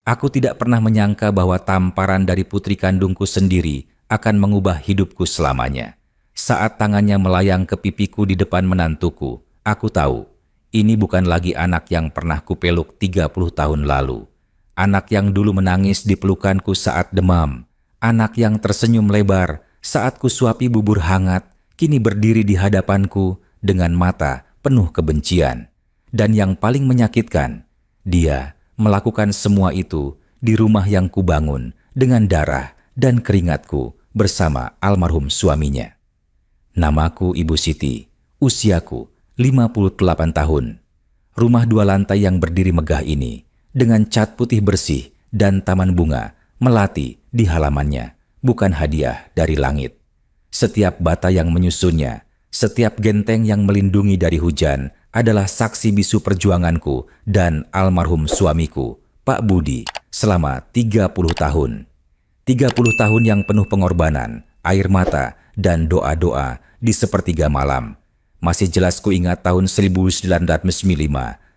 Aku tidak pernah menyangka bahwa tamparan dari putri kandungku sendiri akan mengubah hidupku selamanya. Saat tangannya melayang ke pipiku di depan menantuku, aku tahu ini bukan lagi anak yang pernah kupeluk 30 tahun lalu. Anak yang dulu menangis di pelukanku saat demam. Anak yang tersenyum lebar saat kusuapi bubur hangat, kini berdiri di hadapanku dengan mata penuh kebencian. Dan yang paling menyakitkan, dia melakukan semua itu di rumah yang kubangun dengan darah dan keringatku bersama almarhum suaminya. Namaku Ibu Siti, usiaku 58 tahun. Rumah 2 lantai yang berdiri megah ini, dengan cat putih bersih dan taman bunga melati di halamannya, bukan hadiah dari langit. Setiap bata yang menyusunnya, setiap genteng yang melindungi dari hujan adalah saksi bisu perjuanganku dan almarhum suamiku, Pak Budi, selama 30 tahun. 30 tahun yang penuh pengorbanan, air mata, dan doa-doa di sepertiga malam. Masih jelas kuingat tahun 1995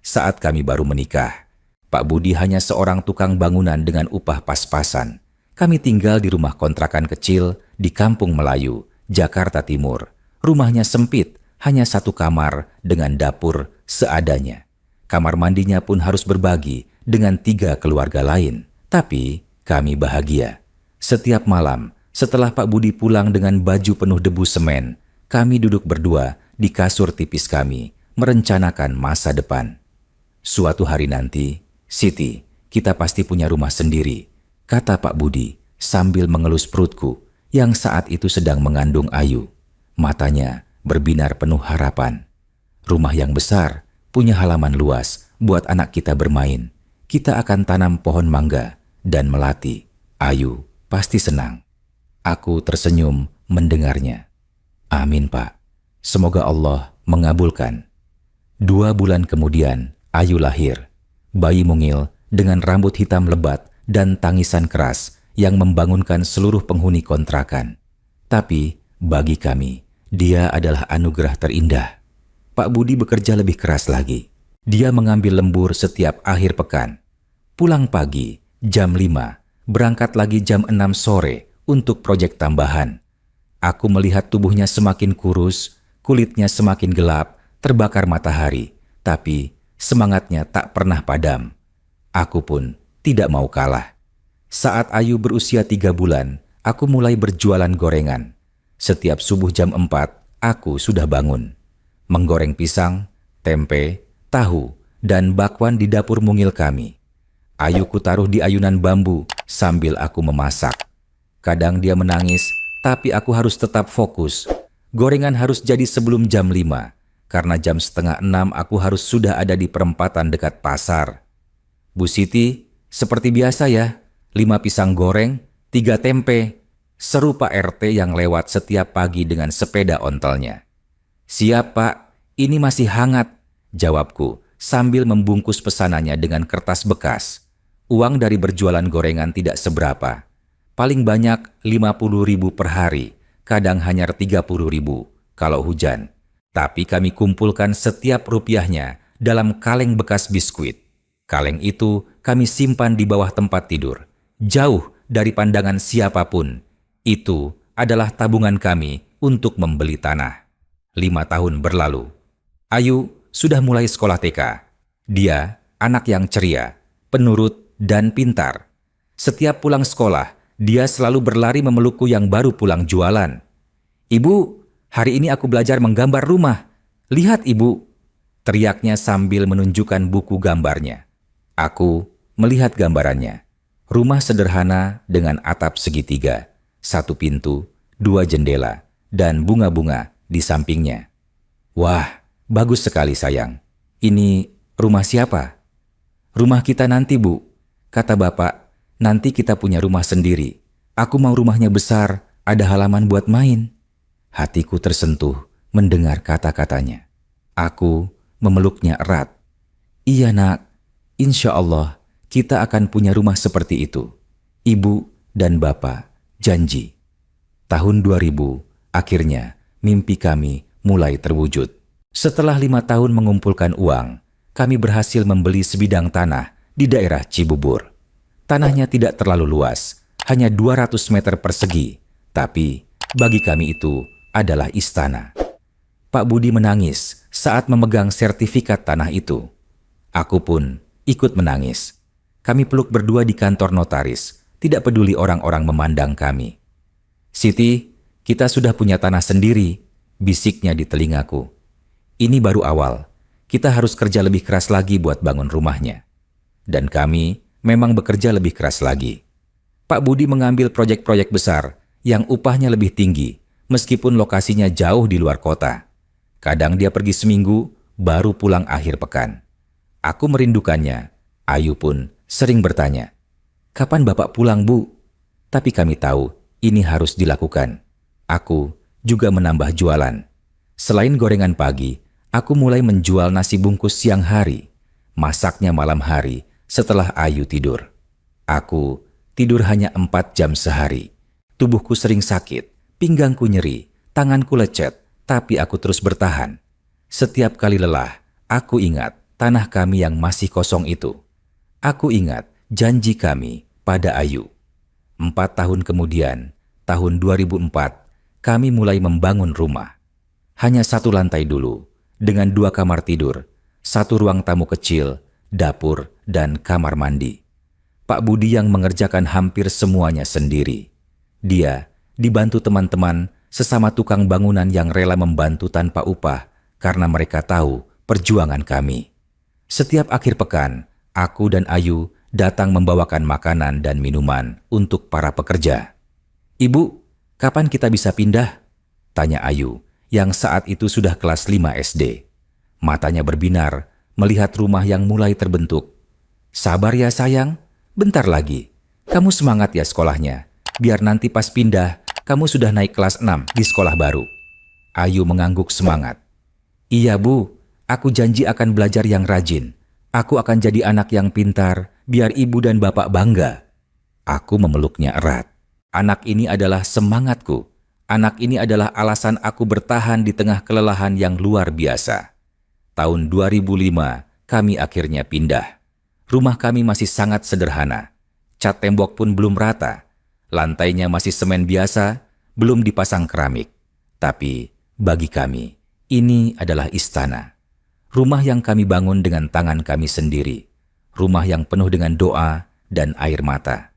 saat kami baru menikah. Pak Budi hanya seorang tukang bangunan dengan upah pas-pasan. Kami tinggal di rumah kontrakan kecil di Kampung Melayu, Jakarta Timur. Rumahnya sempit, hanya 1 kamar dengan dapur seadanya. Kamar mandinya pun harus berbagi dengan 3 keluarga lain. Tapi kami bahagia. Setiap malam, setelah Pak Budi pulang dengan baju penuh debu semen, kami duduk berdua di kasur tipis kami, merencanakan masa depan. Suatu hari nanti, Siti, kita pasti punya rumah sendiri, kata Pak Budi sambil mengelus perutku yang saat itu sedang mengandung Ayu. Matanya berbinar penuh harapan. Rumah yang besar, punya halaman luas buat anak kita bermain. Kita akan tanam pohon mangga dan melati. Ayu pasti senang. Aku tersenyum mendengarnya. Amin, Pak. Semoga Allah mengabulkan. 2 bulan kemudian, Ayu lahir. Bayi mungil dengan rambut hitam lebat dan tangisan keras yang membangunkan seluruh penghuni kontrakan. Tapi bagi kami, dia adalah anugerah terindah. Pak Budi bekerja lebih keras lagi. Dia mengambil lembur setiap akhir pekan. Pulang pagi, jam 5, berangkat lagi jam 6 sore untuk proyek tambahan. Aku melihat tubuhnya semakin kurus, kulitnya semakin gelap, terbakar matahari. Tapi semangatnya tak pernah padam. Aku pun tidak mau kalah. Saat Ayu berusia 3 bulan, aku mulai berjualan gorengan. Setiap subuh jam 4, aku sudah bangun. Menggoreng pisang, tempe, tahu, dan bakwan di dapur mungil kami. Ayu ku taruh di ayunan bambu sambil aku memasak. Kadang dia menangis, tapi aku harus tetap fokus. Gorengan harus jadi sebelum jam 5, karena jam setengah 6 aku harus sudah ada di perempatan dekat pasar. Bu Siti, seperti biasa ya, 5 pisang goreng, 3 tempe, seru Pak RT yang lewat setiap pagi dengan sepeda ontelnya. Siap Pak, ini masih hangat, jawabku sambil membungkus pesanannya dengan kertas bekas. Uang dari berjualan gorengan tidak seberapa. Paling banyak 50.000 per hari, kadang hanya 30.000 kalau hujan. Tapi kami kumpulkan setiap rupiahnya dalam kaleng bekas biskuit. Kaleng itu kami simpan di bawah tempat tidur, jauh dari pandangan siapapun. Itu adalah tabungan kami untuk membeli tanah. 5 tahun berlalu. Ayu sudah mulai sekolah TK. Dia anak yang ceria, penurut, dan pintar. Setiap pulang sekolah, dia selalu berlari memelukku yang baru pulang jualan. Ibu, hari ini aku belajar menggambar rumah. Lihat Ibu, teriaknya sambil menunjukkan buku gambarnya. Aku melihat gambarannya. Rumah sederhana dengan atap segitiga. 1 pintu, 2 jendela, dan bunga-bunga di sampingnya. Wah, bagus sekali sayang. Ini rumah siapa? Rumah kita nanti, Bu. Kata bapak, nanti kita punya rumah sendiri. Aku mau rumahnya besar, ada halaman buat main. Hatiku tersentuh mendengar kata-katanya. Aku memeluknya erat. Iya nak, insya Allah kita akan punya rumah seperti itu. Ibu dan bapak janji. Tahun 2000, akhirnya mimpi kami mulai terwujud. Setelah 5 tahun mengumpulkan uang, kami berhasil membeli sebidang tanah di daerah Cibubur. Tanahnya tidak terlalu luas, hanya 200 meter persegi, tapi bagi kami itu adalah istana. Pak Budi menangis saat memegang sertifikat tanah itu. Aku pun ikut menangis. Kami peluk berdua di kantor notaris, tidak peduli orang-orang memandang kami. "Siti, kita sudah punya tanah sendiri," bisiknya di telingaku. "Ini baru awal, kita harus kerja lebih keras lagi buat bangun rumahnya." Dan kami memang bekerja lebih keras lagi. Pak Budi mengambil proyek-proyek besar yang upahnya lebih tinggi, meskipun lokasinya jauh di luar kota. Kadang dia pergi seminggu, baru pulang akhir pekan. Aku merindukannya. Ayu pun sering bertanya, "Kapan Bapak pulang, Bu?" Tapi kami tahu ini harus dilakukan. Aku juga menambah jualan. Selain gorengan pagi, aku mulai menjual nasi bungkus siang hari, masaknya malam hari setelah Ayu tidur. Aku tidur hanya 4 jam sehari. Tubuhku sering sakit, pinggangku nyeri, tanganku lecet, tapi aku terus bertahan. Setiap kali lelah, aku ingat tanah kami yang masih kosong itu. Aku ingat janji kami pada Ayu. 4 tahun kemudian, tahun 2004, kami mulai membangun rumah. Hanya 1 lantai dulu, dengan 2 kamar tidur, 1 ruang tamu kecil, dapur, dan kamar mandi. Pak Budi yang mengerjakan hampir semuanya sendiri. Dia dibantu teman-teman sesama tukang bangunan yang rela membantu tanpa upah karena mereka tahu perjuangan kami. Setiap akhir pekan, aku dan Ayu datang membawakan makanan dan minuman untuk para pekerja. "Ibu, kapan kita bisa pindah?" tanya Ayu, yang saat itu sudah kelas 5 SD. Matanya berbinar melihat rumah yang mulai terbentuk. "Sabar ya sayang, bentar lagi. Kamu semangat ya sekolahnya, biar nanti pas pindah, kamu sudah naik kelas 6 di sekolah baru." Ayu mengangguk semangat. "Iya Bu, aku janji akan belajar yang rajin. Aku akan jadi anak yang pintar, biar ibu dan bapak bangga." Aku memeluknya erat. Anak ini adalah semangatku. Anak ini adalah alasan aku bertahan di tengah kelelahan yang luar biasa. Tahun 2005, kami akhirnya pindah. Rumah kami masih sangat sederhana. Cat tembok pun belum rata. Lantainya masih semen biasa, belum dipasang keramik. Tapi bagi kami, ini adalah istana. Rumah yang kami bangun dengan tangan kami sendiri. Rumah yang penuh dengan doa dan air mata.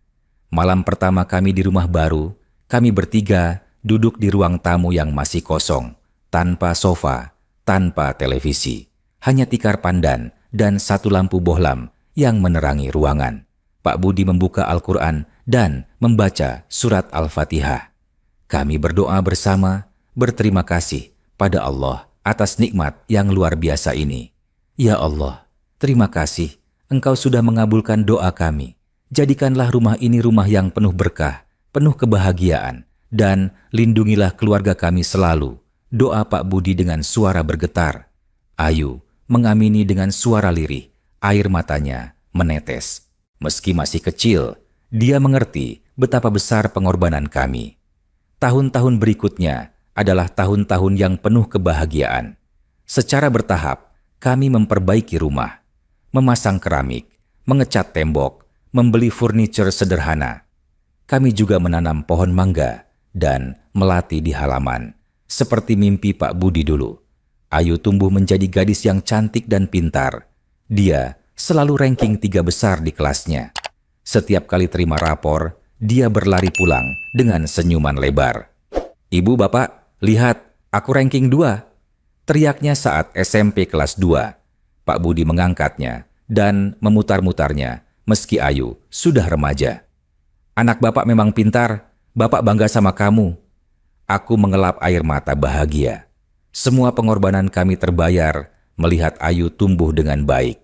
Malam pertama kami di rumah baru, kami bertiga duduk di ruang tamu yang masih kosong, tanpa sofa, tanpa televisi. Hanya tikar pandan dan 1 lampu bohlam yang menerangi ruangan. Pak Budi membuka Al-Quran dan membaca surat Al-Fatihah. Kami berdoa bersama, berterima kasih pada Allah atas nikmat yang luar biasa ini. "Ya Allah, terima kasih, Engkau sudah mengabulkan doa kami. Jadikanlah rumah ini rumah yang penuh berkah, penuh kebahagiaan, dan lindungilah keluarga kami selalu." Doa Pak Budi dengan suara bergetar. Ayu mengamini dengan suara lirih, air matanya menetes. Meski masih kecil, dia mengerti betapa besar pengorbanan kami. Tahun-tahun berikutnya adalah tahun-tahun yang penuh kebahagiaan. Secara bertahap, kami memperbaiki rumah, memasang keramik, mengecat tembok, membeli furniture sederhana. Kami juga menanam pohon mangga dan melati di halaman, seperti mimpi Pak Budi dulu. Ayu tumbuh menjadi gadis yang cantik dan pintar. Dia selalu ranking 3 besar di kelasnya. Setiap kali terima rapor, dia berlari pulang dengan senyuman lebar. "Ibu, Bapak, lihat, aku ranking 2. Teriaknya saat SMP kelas 2. Pak Budi mengangkatnya dan memutar-mutarnya meski Ayu sudah remaja. "Anak Bapak memang pintar, Bapak bangga sama kamu." Aku mengelap air mata bahagia. Semua pengorbanan kami terbayar melihat Ayu tumbuh dengan baik.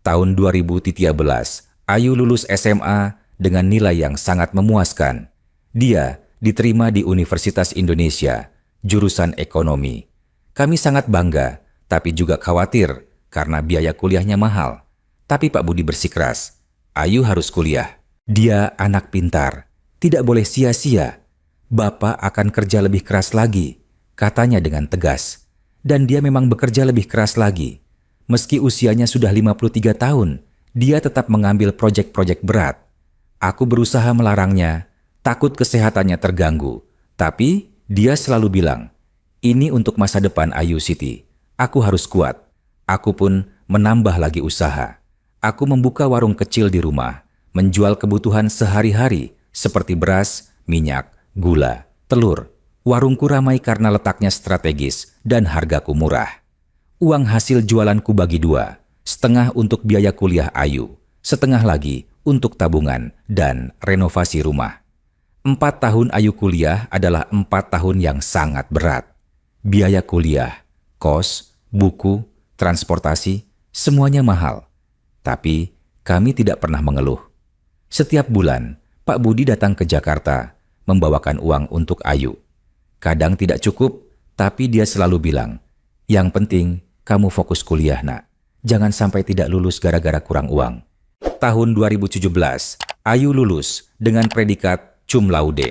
Tahun 2013, Ayu lulus SMA dengan nilai yang sangat memuaskan. Dia diterima di Universitas Indonesia, jurusan ekonomi. Kami sangat bangga, tapi juga khawatir karena biaya kuliahnya mahal. Tapi Pak Budi bersikeras, Ayu harus kuliah. Dia anak pintar, tidak boleh sia-sia. Bapak akan kerja lebih keras lagi, katanya dengan tegas. Dan dia memang bekerja lebih keras lagi. Meski usianya sudah 53 tahun, dia tetap mengambil proyek-proyek berat. Aku berusaha melarangnya, takut kesehatannya terganggu. Tapi dia selalu bilang, ini untuk masa depan Ayu Siti. Aku harus kuat. Aku pun menambah lagi usaha. Aku membuka warung kecil di rumah, menjual kebutuhan sehari-hari seperti beras, minyak, gula, telur. Warungku ramai karena letaknya strategis dan hargaku murah. Uang hasil jualanku bagi dua, setengah untuk biaya kuliah Ayu, setengah lagi untuk tabungan dan renovasi rumah. 4 tahun Ayu kuliah adalah 4 tahun yang sangat berat. Biaya kuliah, kos, buku, transportasi, semuanya mahal. Tapi kami tidak pernah mengeluh. Setiap bulan, Pak Budi datang ke Jakarta, membawakan uang untuk Ayu. Kadang tidak cukup, tapi dia selalu bilang, yang penting kamu fokus kuliah nak. Jangan sampai tidak lulus gara-gara kurang uang. Tahun 2017, Ayu lulus dengan predikat cum laude.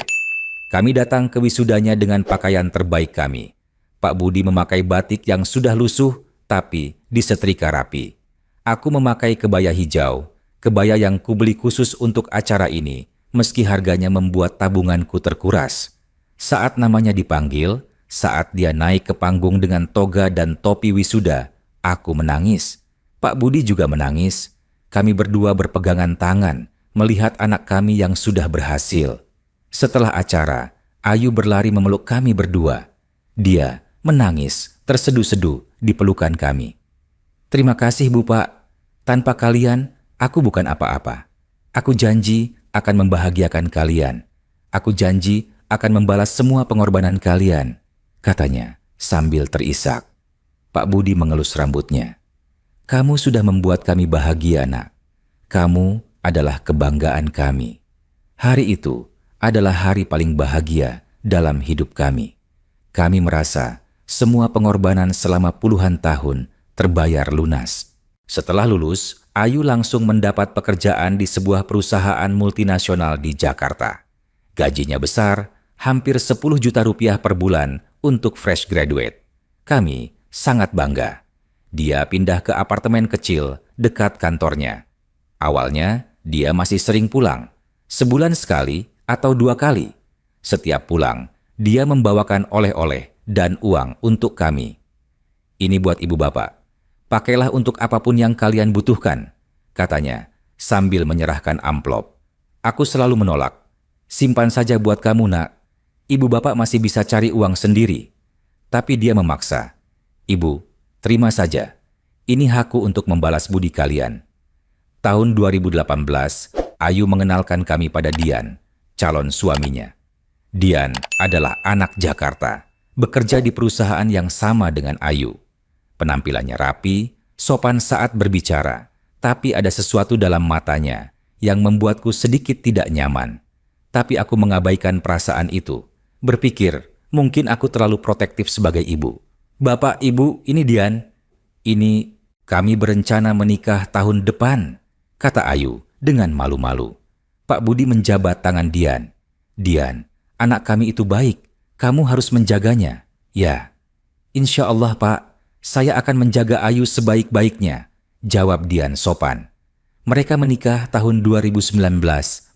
Kami datang ke wisudanya dengan pakaian terbaik kami. Pak Budi memakai batik yang sudah lusuh, tapi disetrika rapi. Aku memakai kebaya hijau, kebaya yang kubeli khusus untuk acara ini, meski harganya membuat tabunganku terkuras. Saat namanya dipanggil, saat dia naik ke panggung dengan toga dan topi wisuda, aku menangis. Pak Budi juga menangis. Kami berdua berpegangan tangan, melihat anak kami yang sudah berhasil. Setelah acara, Ayu berlari memeluk kami berdua. Dia menangis, terseduh-seduh di pelukan kami. Terima kasih Bu Pak, tanpa kalian, aku bukan apa-apa. Aku janji akan membahagiakan kalian. Aku janji akan membalas semua pengorbanan kalian, katanya sambil terisak. Pak Budi mengelus rambutnya. Kamu sudah membuat kami bahagia, nak. Kamu adalah kebanggaan kami. Hari itu adalah hari paling bahagia dalam hidup kami. Kami merasa semua pengorbanan selama puluhan tahun terbayar lunas. Setelah lulus, Ayu langsung mendapat pekerjaan di sebuah perusahaan multinasional di Jakarta. Gajinya besar, hampir 10 juta rupiah per bulan untuk fresh graduate. Kami sangat bangga. Dia pindah ke apartemen kecil dekat kantornya. Awalnya, dia masih sering pulang. Sebulan sekali atau 2 kali. Setiap pulang, dia membawakan oleh-oleh dan uang untuk kami. Ini buat ibu bapak. Pakailah untuk apapun yang kalian butuhkan, katanya sambil menyerahkan amplop. Aku selalu menolak. Simpan saja buat kamu, nak. Ibu bapak masih bisa cari uang sendiri. Tapi dia memaksa. Ibu, terima saja. Ini hakku untuk membalas budi kalian. Tahun 2018, Ayu mengenalkan kami pada Dian, calon suaminya. Dian adalah anak Jakarta, bekerja di perusahaan yang sama dengan Ayu. Penampilannya rapi, sopan saat berbicara, tapi ada sesuatu dalam matanya yang membuatku sedikit tidak nyaman. Tapi aku mengabaikan perasaan itu. Berpikir, mungkin aku terlalu protektif sebagai ibu. Bapak, ibu, ini Dian. Ini kami berencana menikah tahun depan, kata Ayu dengan malu-malu. Pak Budi menjabat tangan Dian. Dian, anak kami itu baik. Kamu harus menjaganya. Ya, insya Allah Pak, saya akan menjaga Ayu sebaik-baiknya, jawab Dian sopan. Mereka menikah tahun 2019,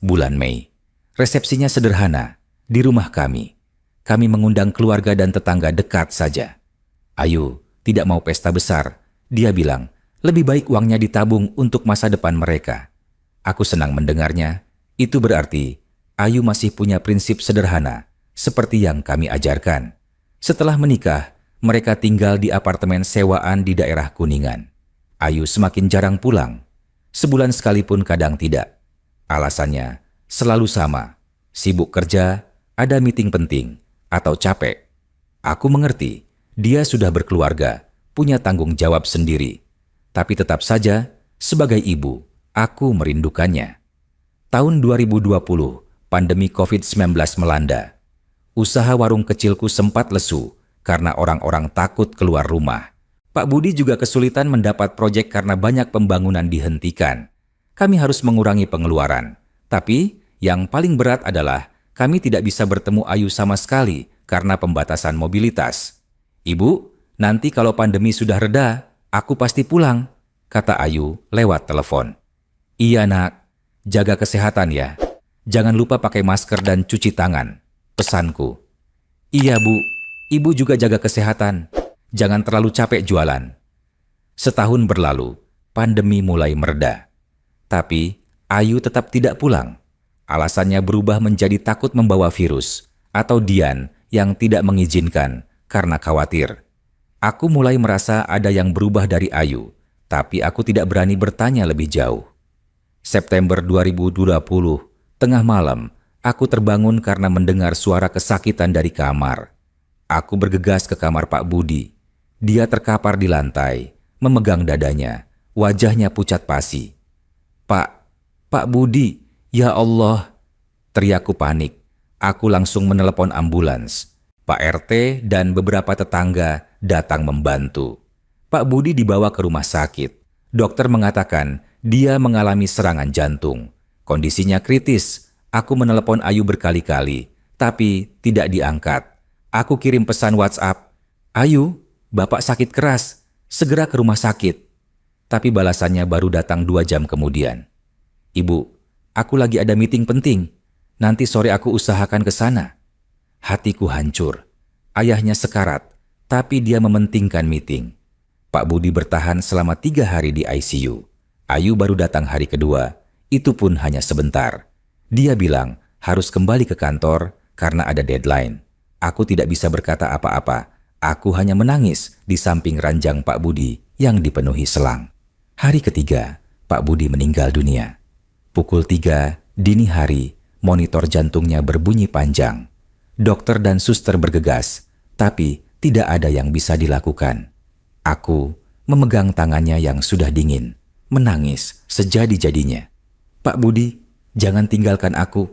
bulan Mei. Resepsinya sederhana, di rumah kami. Kami mengundang keluarga dan tetangga dekat saja. Ayu tidak mau pesta besar. Dia bilang, lebih baik uangnya ditabung untuk masa depan mereka. Aku senang mendengarnya. Itu berarti Ayu masih punya prinsip sederhana, seperti yang kami ajarkan. Setelah menikah, mereka tinggal di apartemen sewaan di daerah Kuningan. Ayu semakin jarang pulang. Sebulan sekalipun kadang tidak. Alasannya selalu sama. Sibuk kerja, ada meeting penting, atau capek. Aku mengerti, dia sudah berkeluarga, punya tanggung jawab sendiri. Tapi tetap saja, sebagai ibu, aku merindukannya. Tahun 2020, pandemi COVID-19 melanda. Usaha warung kecilku sempat lesu karena orang-orang takut keluar rumah. Pak Budi juga kesulitan mendapat proyek karena banyak pembangunan dihentikan. Kami harus mengurangi pengeluaran. Tapi yang paling berat adalah kami tidak bisa bertemu Ayu sama sekali karena pembatasan mobilitas. Ibu, nanti kalau pandemi sudah reda, aku pasti pulang, kata Ayu lewat telepon. Iya nak, jaga kesehatan ya. Jangan lupa pakai masker dan cuci tangan. Pesanku. Iya Bu, Ibu juga jaga kesehatan. Jangan terlalu capek jualan. Setahun berlalu, pandemi mulai mereda. Tapi Ayu tetap tidak pulang. Alasannya berubah menjadi takut membawa virus atau Dian yang tidak mengizinkan karena khawatir. Aku mulai merasa ada yang berubah dari Ayu, tapi aku tidak berani bertanya lebih jauh. September 2020, tengah malam, aku terbangun karena mendengar suara kesakitan dari kamar. Aku bergegas ke kamar Pak Budi. Dia terkapar di lantai, memegang dadanya, wajahnya pucat pasi. Pak Budi, ya Allah!" Teriakku panik. Aku langsung menelepon ambulans. Pak RT dan beberapa tetangga datang membantu. Pak Budi dibawa ke rumah sakit. Dokter mengatakan dia mengalami serangan jantung. Kondisinya kritis. Aku menelepon Ayu berkali-kali, tapi tidak diangkat. Aku kirim pesan WhatsApp, "Ayu, Bapak sakit keras, segera ke rumah sakit." Tapi balasannya baru datang 2 jam kemudian. "Ibu, aku lagi ada meeting penting. Nanti sore aku usahakan ke sana." Hatiku hancur. Ayahnya sekarat, tapi dia mementingkan meeting. Pak Budi bertahan selama 3 hari di ICU. Ayu baru datang hari kedua, itu pun hanya sebentar. Dia bilang harus kembali ke kantor karena ada deadline. Aku tidak bisa berkata apa-apa. Aku hanya menangis di samping ranjang Pak Budi yang dipenuhi selang. Hari ketiga, Pak Budi meninggal dunia. Pukul 3 dini hari, monitor jantungnya berbunyi panjang. Dokter dan suster bergegas, tapi tidak ada yang bisa dilakukan. Aku memegang tangannya yang sudah dingin, menangis sejadi-jadinya. "Pak Budi, jangan tinggalkan aku.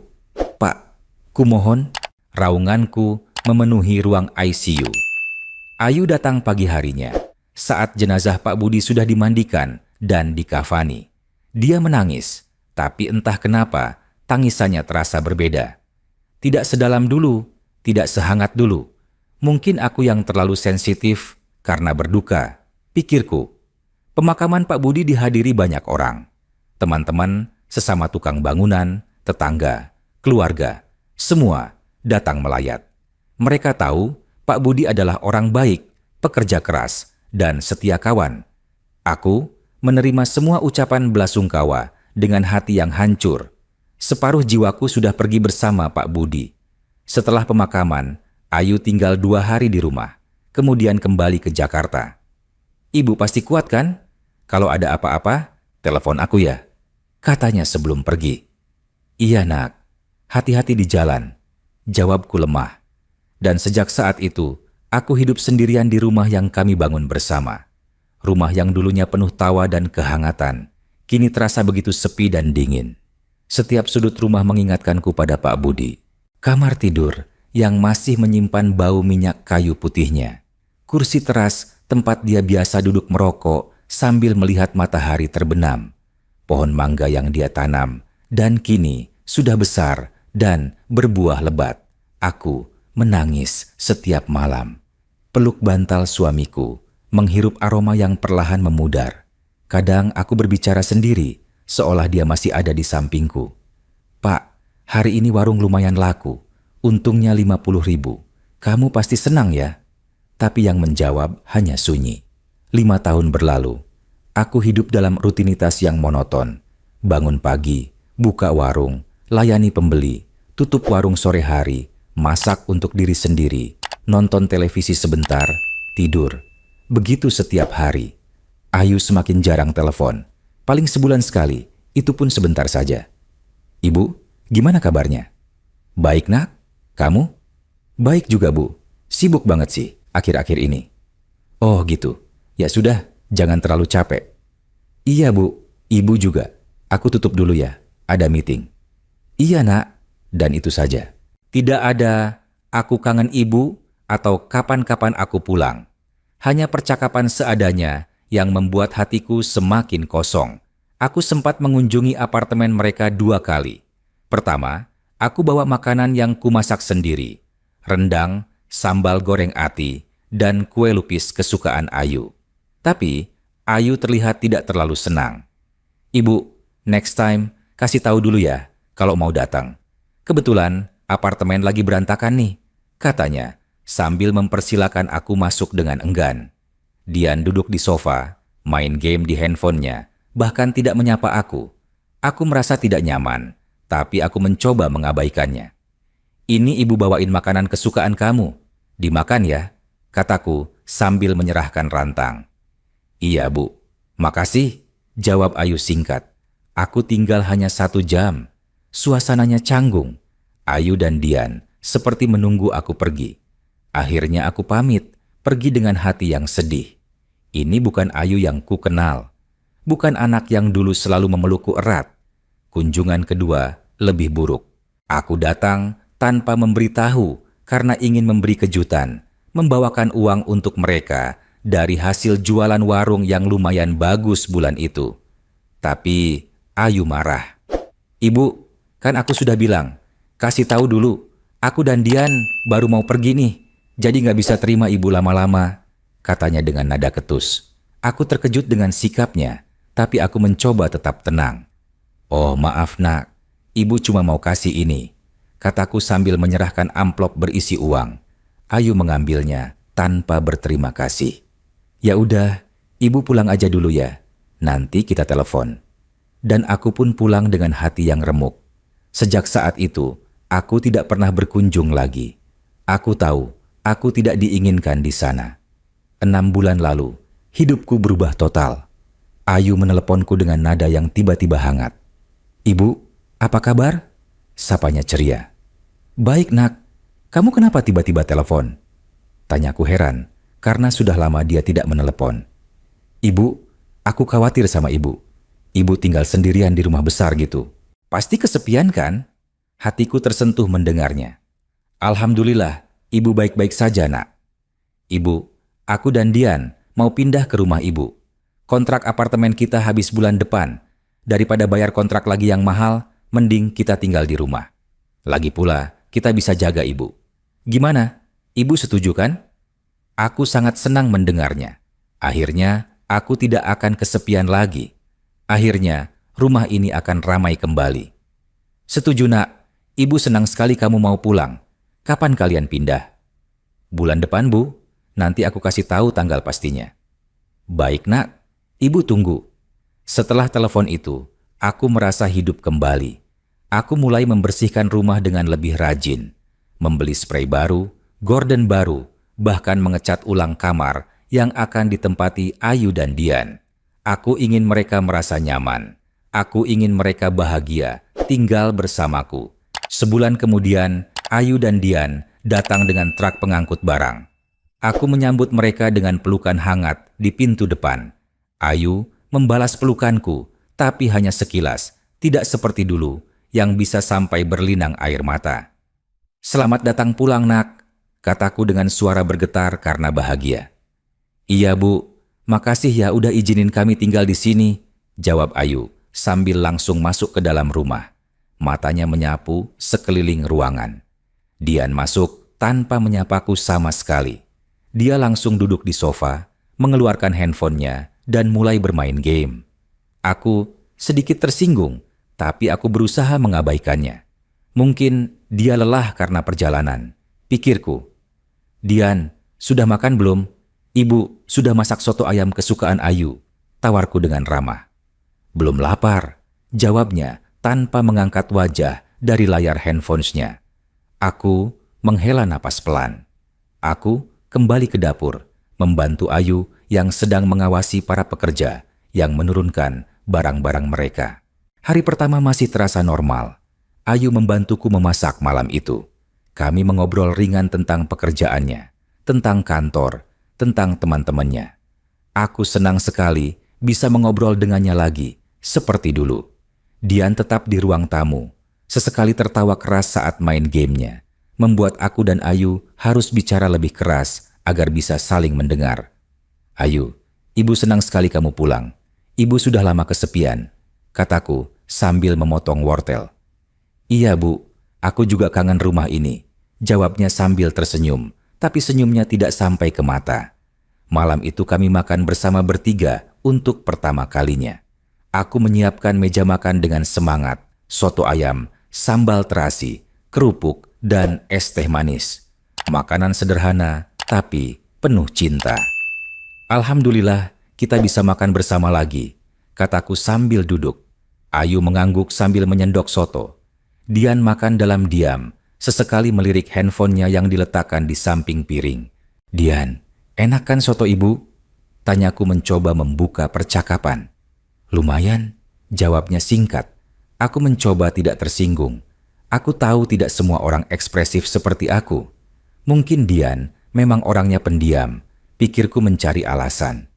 Pak, kumohon." Raunganku memenuhi ruang ICU. Ayu datang pagi harinya, saat jenazah Pak Budi sudah dimandikan dan dikafani. Dia menangis, tapi entah kenapa tangisannya terasa berbeda. Tidak sedalam dulu, tidak sehangat dulu. Mungkin aku yang terlalu sensitif karena berduka, pikirku. Pemakaman Pak Budi dihadiri banyak orang. Teman-teman, sesama tukang bangunan, tetangga, keluarga, semua datang melayat. Mereka tahu Pak Budi adalah orang baik, pekerja keras, dan setia kawan. Aku menerima semua ucapan belasungkawa dengan hati yang hancur. Separuh jiwaku sudah pergi bersama Pak Budi. Setelah pemakaman, Ayu tinggal 2 hari di rumah, kemudian kembali ke Jakarta. "Ibu pasti kuat kan? Kalau ada apa-apa, telepon aku ya," katanya sebelum pergi. "Iya nak, hati-hati di jalan," jawabku lemah. Dan sejak saat itu, aku hidup sendirian di rumah yang kami bangun bersama. Rumah yang dulunya penuh tawa dan kehangatan, kini terasa begitu sepi dan dingin. Setiap sudut rumah mengingatkanku pada Pak Budi. Kamar tidur yang masih menyimpan bau minyak kayu putihnya. Kursi teras tempat dia biasa duduk merokok sambil melihat matahari terbenam. Pohon mangga yang dia tanam dan kini sudah besar dan berbuah lebat. Aku menangis setiap malam. Peluk bantal suamiku, menghirup aroma yang perlahan memudar. Kadang aku berbicara sendiri, seolah dia masih ada di sampingku. "Pak, hari ini warung lumayan laku. Untungnya 50.000. Kamu pasti senang ya?" Tapi yang menjawab hanya sunyi. 5 tahun berlalu. Aku hidup dalam rutinitas yang monoton. Bangun pagi, buka warung, layani pembeli, tutup warung sore hari, masak untuk diri sendiri, nonton televisi sebentar, tidur. Begitu setiap hari. Ayu semakin jarang telepon. Paling sebulan sekali, itu pun sebentar saja. "Ibu, gimana kabarnya?" "Baik nak, kamu?" "Baik juga Bu, sibuk banget sih akhir-akhir ini." "Oh gitu, ya sudah, jangan terlalu capek." "Iya Bu, Ibu juga. Aku tutup dulu ya, ada meeting." "Iya nak," dan itu saja. Tidak ada "aku kangen ibu" atau "kapan-kapan aku pulang". Hanya percakapan seadanya yang membuat hatiku semakin kosong. Aku sempat mengunjungi apartemen mereka 2 kali. Pertama, aku bawa makanan yang kumasak sendiri. Rendang, sambal goreng ati, dan kue lupis kesukaan Ayu. Tapi, Ayu terlihat tidak terlalu senang. "Ibu, next time kasih tahu dulu ya kalau mau datang. Kebetulan apartemen lagi berantakan nih, katanya sambil mempersilakan aku masuk dengan enggan. Dian duduk di sofa, main game di handphonenya, bahkan tidak menyapa aku. Aku merasa tidak nyaman, tapi aku mencoba mengabaikannya. Ini ibu bawain makanan kesukaan kamu. Dimakan ya, kataku sambil menyerahkan rantang. Iya bu, makasih, jawab Ayu singkat. Aku tinggal hanya 1 jam. Suasananya canggung. Ayu dan Dian seperti menunggu aku pergi. Akhirnya aku pamit, pergi dengan hati yang sedih. Ini bukan Ayu yang ku kenal. Bukan anak yang dulu selalu memelukku erat. Kunjungan kedua lebih buruk. Aku datang tanpa memberitahu karena ingin memberi kejutan, membawakan uang untuk mereka dari hasil jualan warung yang lumayan bagus bulan itu. Tapi Ayu marah. Ibu, kan aku sudah bilang, kasih tahu dulu, aku dan Dian baru mau pergi nih, jadi nggak bisa terima ibu lama-lama, katanya dengan nada ketus. Aku terkejut dengan sikapnya, tapi aku mencoba tetap tenang. Oh maaf nak, ibu cuma mau kasih ini, kataku sambil menyerahkan amplop berisi uang. Ayu mengambilnya tanpa berterima kasih. Ya udah, ibu pulang aja dulu ya, nanti kita telepon. Dan aku pun pulang dengan hati yang remuk. Sejak saat itu, aku tidak pernah berkunjung lagi. Aku tahu, aku tidak diinginkan di sana. 6 bulan lalu, hidupku berubah total. Ayu meneleponku dengan nada yang tiba-tiba hangat. Ibu, apa kabar? Sapanya ceria. Baik nak, kamu kenapa tiba-tiba telepon? Tanyaku heran, karena sudah lama dia tidak menelepon. Ibu, aku khawatir sama ibu. Ibu tinggal sendirian di rumah besar gitu. Pasti kesepian kan? Hatiku tersentuh mendengarnya. Alhamdulillah, ibu baik-baik saja nak. Ibu, aku dan Dian mau pindah ke rumah ibu. Kontrak apartemen kita habis bulan depan. Daripada bayar kontrak lagi yang mahal, mending kita tinggal di rumah. Lagi pula, kita bisa jaga ibu. Gimana? Ibu setuju kan? Aku sangat senang mendengarnya. Akhirnya, aku tidak akan kesepian lagi. Akhirnya, rumah ini akan ramai kembali. Setuju nak, ibu senang sekali kamu mau pulang. Kapan kalian pindah? Bulan depan bu, nanti aku kasih tahu tanggal pastinya. Baik nak, ibu tunggu. Setelah telepon itu, aku merasa hidup kembali. Aku mulai membersihkan rumah dengan lebih rajin. Membeli spray baru, gorden baru, bahkan mengecat ulang kamar yang akan ditempati Ayu dan Dian. Aku ingin mereka merasa nyaman. Aku ingin mereka bahagia, tinggal bersamaku. Sebulan kemudian, Ayu dan Dian datang dengan truk pengangkut barang. Aku menyambut mereka dengan pelukan hangat di pintu depan. Ayu membalas pelukanku, tapi hanya sekilas, tidak seperti dulu, yang bisa sampai berlinang air mata. Selamat datang pulang nak, kataku dengan suara bergetar karena bahagia. Iya bu, makasih ya udah izinin kami tinggal di sini, jawab Ayu sambil langsung masuk ke dalam rumah. Matanya menyapu sekeliling ruangan. Dian masuk tanpa menyapaku sama sekali. Dia langsung duduk di sofa, mengeluarkan handphonenya dan mulai bermain game. Aku sedikit tersinggung, tapi aku berusaha mengabaikannya. Mungkin dia lelah karena perjalanan, pikirku. Dian, sudah makan belum? Ibu sudah masak soto ayam kesukaan Ayu, tawarku dengan ramah. Belum lapar, jawabnya tanpa mengangkat wajah dari layar handphonesnya. Aku menghela napas pelan. Aku kembali ke dapur, membantu Ayu yang sedang mengawasi para pekerja yang menurunkan barang-barang mereka. Hari pertama masih terasa normal. Ayu membantuku memasak malam itu. Kami mengobrol ringan tentang pekerjaannya, tentang kantor, tentang teman-temannya. Aku senang sekali bisa mengobrol dengannya lagi, seperti dulu. Dian tetap di ruang tamu, sesekali tertawa keras saat main gamenya, membuat aku dan Ayu harus bicara lebih keras agar bisa saling mendengar. Ayu, ibu senang sekali kamu pulang. Ibu sudah lama kesepian, kataku sambil memotong wortel. Iya bu, aku juga kangen rumah ini, jawabnya sambil tersenyum, tapi senyumnya tidak sampai ke mata. Malam itu kami makan bersama bertiga untuk pertama kalinya. Aku menyiapkan meja makan dengan semangat, soto ayam, sambal terasi, kerupuk, dan es teh manis. Makanan sederhana, tapi penuh cinta. Alhamdulillah, kita bisa makan bersama lagi, kataku sambil duduk. Ayu mengangguk sambil menyendok soto. Dian makan dalam diam, sesekali melirik handphonenya yang diletakkan di samping piring. "Dian, enak kan soto ibu?" Tanyaku mencoba membuka percakapan. "Lumayan," jawabnya singkat. Aku mencoba tidak tersinggung. Aku tahu tidak semua orang ekspresif seperti aku. Mungkin Dian memang orangnya pendiam. Pikirku mencari alasan.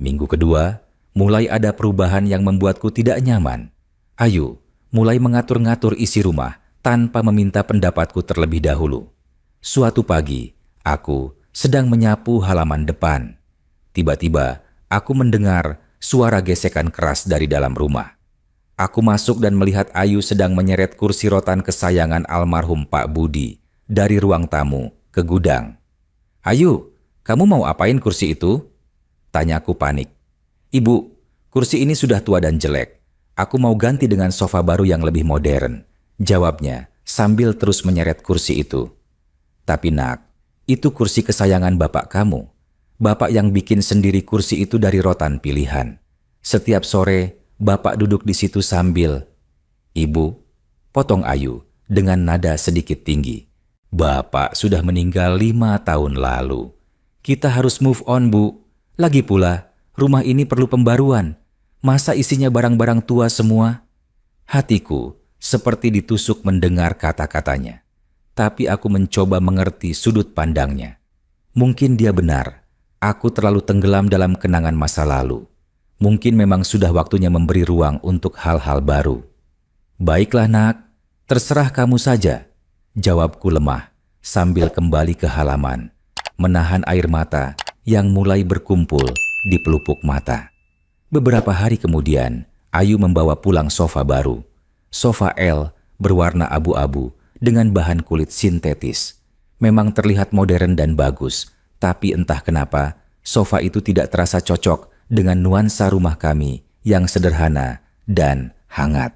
Minggu kedua, mulai ada perubahan yang membuatku tidak nyaman. Ayu mulai mengatur-ngatur isi rumah tanpa meminta pendapatku terlebih dahulu. Suatu pagi, aku sedang menyapu halaman depan. Tiba-tiba, aku mendengar suara gesekan keras dari dalam rumah. Aku masuk dan melihat Ayu sedang menyeret kursi rotan kesayangan almarhum Pak Budi dari ruang tamu ke gudang. "Ayu, kamu mau apain kursi itu?" Tanyaku panik. "Ibu, kursi ini sudah tua dan jelek. Aku mau ganti dengan sofa baru yang lebih modern," jawabnya sambil terus menyeret kursi itu. "Tapi nak, itu kursi kesayangan bapak kamu. Bapak yang bikin sendiri kursi itu dari rotan pilihan. Setiap sore, bapak duduk di situ sambil..." "Ibu," potong Ayu dengan nada sedikit tinggi. "Bapak sudah meninggal 5 tahun lalu. Kita harus move on, Bu. Lagi pula, rumah ini perlu pembaruan. Masa isinya barang-barang tua semua?" Hatiku seperti ditusuk mendengar kata-katanya. Tapi aku mencoba mengerti sudut pandangnya. Mungkin dia benar. Aku terlalu tenggelam dalam kenangan masa lalu. Mungkin memang sudah waktunya memberi ruang untuk hal-hal baru. "Baiklah nak, terserah kamu saja," jawabku lemah sambil kembali ke halaman, menahan air mata yang mulai berkumpul di pelupuk mata. Beberapa hari kemudian, Ayu membawa pulang sofa baru. Sofa L berwarna abu-abu dengan bahan kulit sintetis. Memang terlihat modern dan bagus, tapi entah kenapa sofa itu tidak terasa cocok dengan nuansa rumah kami yang sederhana dan hangat.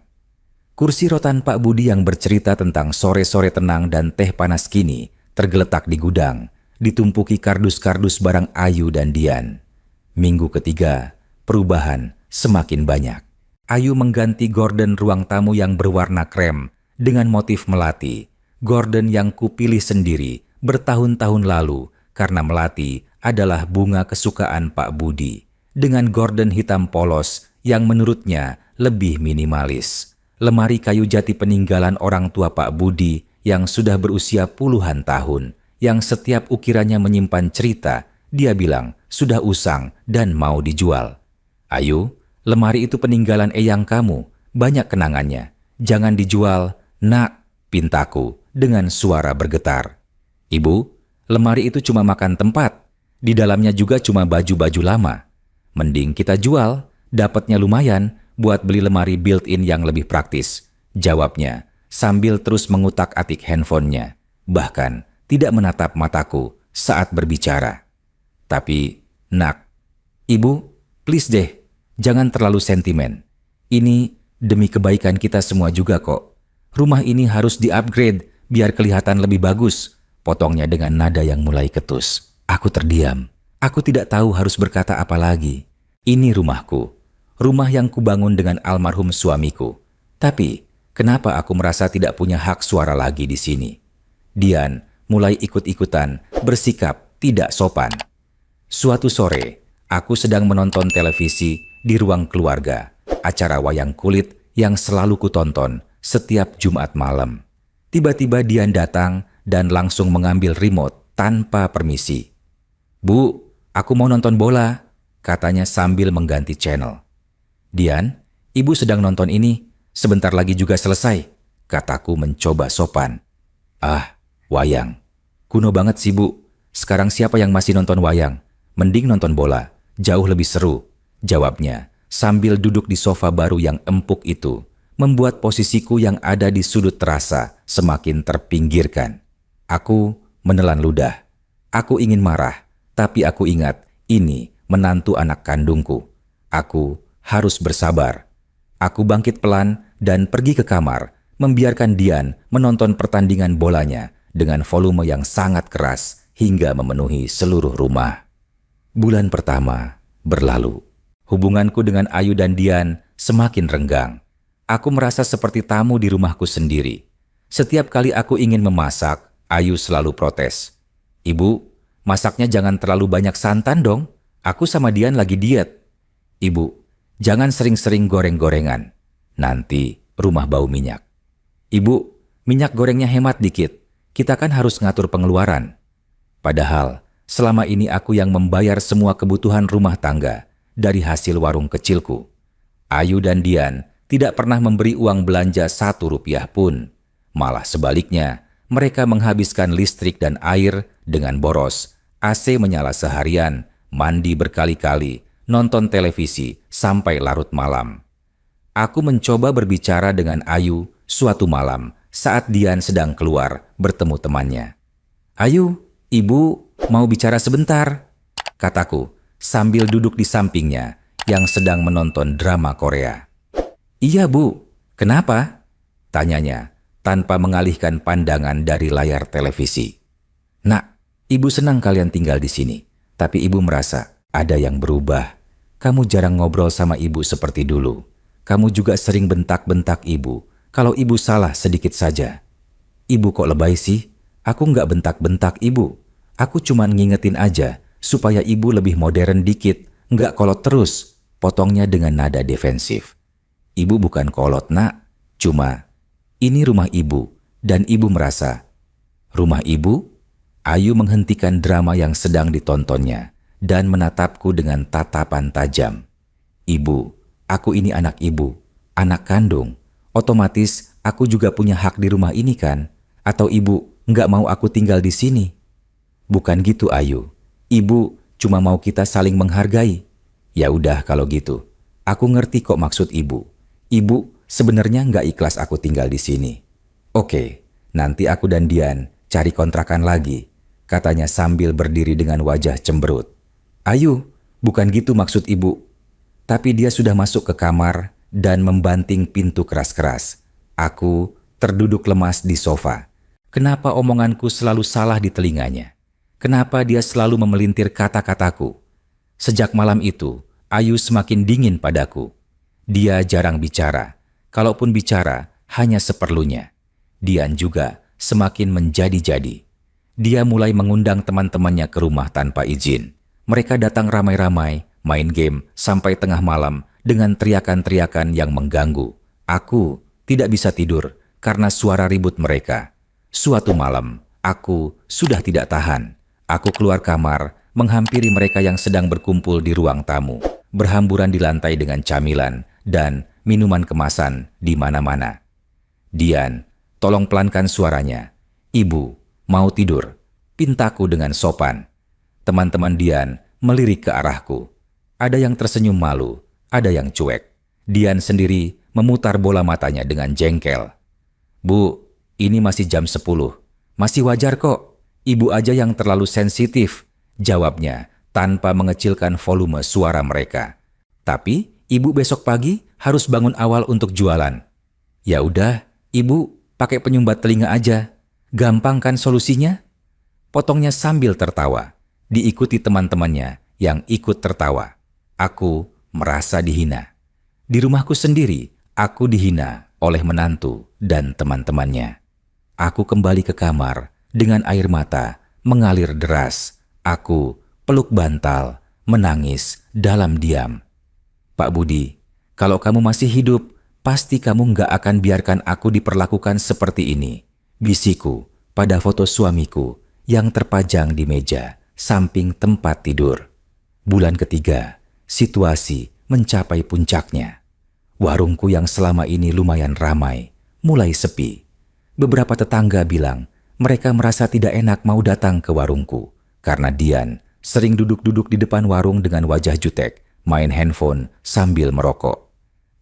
Kursi rotan Pak Budi yang bercerita tentang sore-sore tenang dan teh panas kini tergeletak di gudang, ditumpuki kardus-kardus barang Ayu dan Dian. Minggu ketiga, perubahan semakin banyak. Ayu mengganti gorden ruang tamu yang berwarna krem dengan motif melati. Gorden yang kupilih sendiri bertahun-tahun lalu karena melati adalah bunga kesukaan Pak Budi. Dengan gorden hitam polos yang menurutnya lebih minimalis. Lemari kayu jati peninggalan orang tua Pak Budi yang sudah berusia puluhan tahun, yang setiap ukirannya menyimpan cerita, dia bilang sudah usang dan mau dijual. "Ayu, lemari itu peninggalan eyang kamu, banyak kenangannya. Jangan dijual, nak," pintaku dengan suara bergetar. "Ibu, lemari itu cuma makan tempat. Di dalamnya juga cuma baju-baju lama. Mending kita jual, dapatnya lumayan buat beli lemari built-in yang lebih praktis," jawabnya sambil terus mengutak-atik handphonenya, bahkan tidak menatap mataku saat berbicara. "Tapi, nak, ibu, please deh, jangan terlalu sentimen. Ini demi kebaikan kita semua juga kok. Rumah ini harus di-upgrade biar kelihatan lebih bagus," potongnya dengan nada yang mulai ketus. Aku terdiam. Aku tidak tahu harus berkata apa lagi. Ini rumahku, rumah yang kubangun dengan almarhum suamiku. Tapi, kenapa aku merasa tidak punya hak suara lagi di sini? Dian mulai ikut-ikutan bersikap tidak sopan. Suatu sore, aku sedang menonton televisi di ruang keluarga, acara wayang kulit yang selalu kutonton setiap Jumat malam. Tiba-tiba Dian datang dan langsung mengambil remote tanpa permisi. "Bu, aku mau nonton bola," katanya sambil mengganti channel. "Dian, ibu sedang nonton ini, sebentar lagi juga selesai," kataku mencoba sopan. "Ah, wayang. Kuno banget sih Bu, sekarang siapa yang masih nonton wayang? Mending nonton bola, jauh lebih seru," jawabnya sambil duduk di sofa baru yang empuk itu, membuat posisiku yang ada di sudut terasa semakin terpinggirkan. Aku menelan ludah. Aku ingin marah, tapi aku ingat ini menantu anak kandungku. Aku harus bersabar. Aku bangkit pelan dan pergi ke kamar membiarkan Dian menonton pertandingan bolanya dengan volume yang sangat keras hingga memenuhi seluruh rumah. Bulan pertama berlalu. Hubunganku dengan Ayu dan Dian semakin renggang. Aku merasa seperti tamu di rumahku sendiri. Setiap kali aku ingin memasak, Ayu selalu protes. "Ibu, masaknya jangan terlalu banyak santan dong. Aku sama Dian lagi diet." "Ibu, jangan sering-sering goreng-gorengan. Nanti rumah bau minyak." "Ibu, minyak gorengnya hemat dikit. Kita kan harus ngatur pengeluaran." Padahal, selama ini aku yang membayar semua kebutuhan rumah tangga dari hasil warung kecilku. Ayu dan Dian tidak pernah memberi uang belanja 1 rupiah pun. Malah sebaliknya, mereka menghabiskan listrik dan air dengan boros. AC menyala seharian, mandi berkali-kali, nonton televisi sampai larut malam. Aku mencoba berbicara dengan Ayu suatu malam saat Dian sedang keluar bertemu temannya. "Ayu, ibu mau bicara sebentar," kataku sambil duduk di sampingnya yang sedang menonton drama Korea. "Iya bu, kenapa?" tanyanya tanpa mengalihkan pandangan dari layar televisi. "Nak, ibu senang kalian tinggal di sini, tapi ibu merasa ada yang berubah. Kamu jarang ngobrol sama ibu seperti dulu. Kamu juga sering bentak-bentak ibu kalau ibu salah sedikit saja." "Ibu kok lebay sih? Aku nggak bentak-bentak ibu. Aku cuma ngingetin aja supaya ibu lebih modern dikit, nggak kolot terus," potongnya dengan nada defensif. "Ibu bukan kolot nak, cuma ini rumah ibu dan ibu merasa..." "Rumah ibu?" Ayu menghentikan drama yang sedang ditontonnya dan menatapku dengan tatapan tajam. "Ibu, aku ini anak ibu, anak kandung. Otomatis aku juga punya hak di rumah ini kan? Atau ibu nggak mau aku tinggal di sini?" "Bukan gitu Ayu. Ibu cuma mau kita saling menghargai." "Ya udah kalau gitu. Aku ngerti kok maksud ibu. Ibu sebenarnya nggak ikhlas aku tinggal di sini." "Oke, nanti aku dan Dian cari kontrakan lagi," katanya sambil berdiri dengan wajah cemberut. "Ayu, bukan gitu maksud ibu." Tapi dia sudah masuk ke kamar dan membanting pintu keras-keras. Aku terduduk lemas di sofa. Kenapa omonganku selalu salah di telinganya? Kenapa dia selalu memelintir kata-kataku? Sejak malam itu, Ayu semakin dingin padaku. Dia jarang bicara. Kalaupun bicara, hanya seperlunya. Dian juga semakin menjadi-jadi. Dia mulai mengundang teman-temannya ke rumah tanpa izin. Mereka datang ramai-ramai, main game sampai tengah malam dengan teriakan-teriakan yang mengganggu. Aku tidak bisa tidur karena suara ribut mereka. Suatu malam, aku sudah tidak tahan. Aku keluar kamar, menghampiri mereka yang sedang berkumpul di ruang tamu, berhamburan di lantai dengan camilan dan minuman kemasan di mana-mana. "Dian, tolong pelankan suaranya. Ibu, mau tidur," pintaku dengan sopan. Teman-teman Dian melirik ke arahku. Ada yang tersenyum malu, ada yang cuek. Dian sendiri memutar bola matanya dengan jengkel. "Bu, ini masih jam 10. Masih wajar kok. Ibu aja yang terlalu sensitif," jawabnya tanpa mengecilkan volume suara mereka. "Tapi ibu besok pagi harus bangun awal untuk jualan." "Ya udah, ibu pakai penyumbat telinga aja. Gampang kan solusinya?" Potongnya sambil tertawa, diikuti teman-temannya yang ikut tertawa. Aku merasa dihina. Di rumahku sendiri, aku dihina oleh menantu dan teman-temannya. Aku kembali ke kamar dengan air mata mengalir deras. Aku peluk bantal, menangis dalam diam. "Pak Budi, kalau kamu masih hidup, pasti kamu nggak akan biarkan aku diperlakukan seperti ini," bisiku pada foto suamiku yang terpajang di meja samping tempat tidur. Bulan ketiga, situasi mencapai puncaknya. Warungku yang selama ini lumayan ramai, mulai sepi. Beberapa tetangga bilang mereka merasa tidak enak mau datang ke warungku karena Dian sering duduk-duduk di depan warung dengan wajah jutek, main handphone sambil merokok.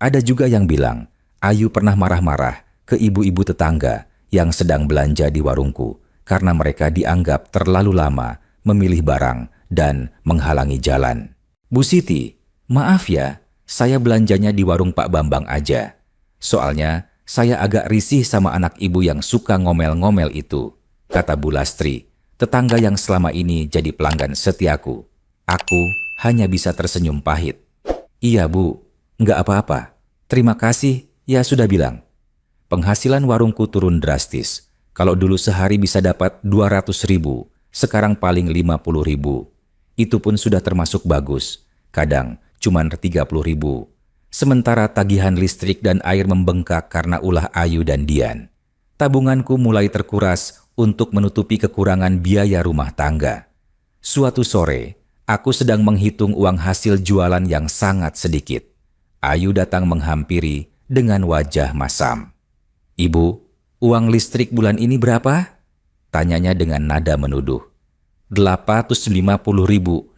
Ada juga yang bilang Ayu pernah marah-marah ke ibu-ibu tetangga yang sedang belanja di warungku karena mereka dianggap terlalu lama memilih barang dan menghalangi jalan. "Bu Siti, maaf ya, saya belanjanya di warung Pak Bambang aja. Soalnya Saya agak risih sama anak ibu yang suka ngomel-ngomel itu, kata Bu Lastri, tetangga yang selama ini jadi pelanggan setiaku. Aku hanya bisa tersenyum pahit. Iya Bu, nggak apa-apa. Terima kasih, ya sudah bilang. Penghasilan warungku turun drastis. Kalau dulu sehari bisa dapat 200.000, sekarang paling 50.000. Itu pun sudah termasuk bagus. Kadang cuman 30.000. Sementara tagihan listrik dan air membengkak karena ulah Ayu dan Dian. Tabunganku mulai terkuras untuk menutupi kekurangan biaya rumah tangga. Suatu sore, aku sedang menghitung uang hasil jualan yang sangat sedikit. Ayu datang menghampiri dengan wajah masam. Ibu, uang listrik bulan ini berapa? Tanyanya dengan nada menuduh. 850.000,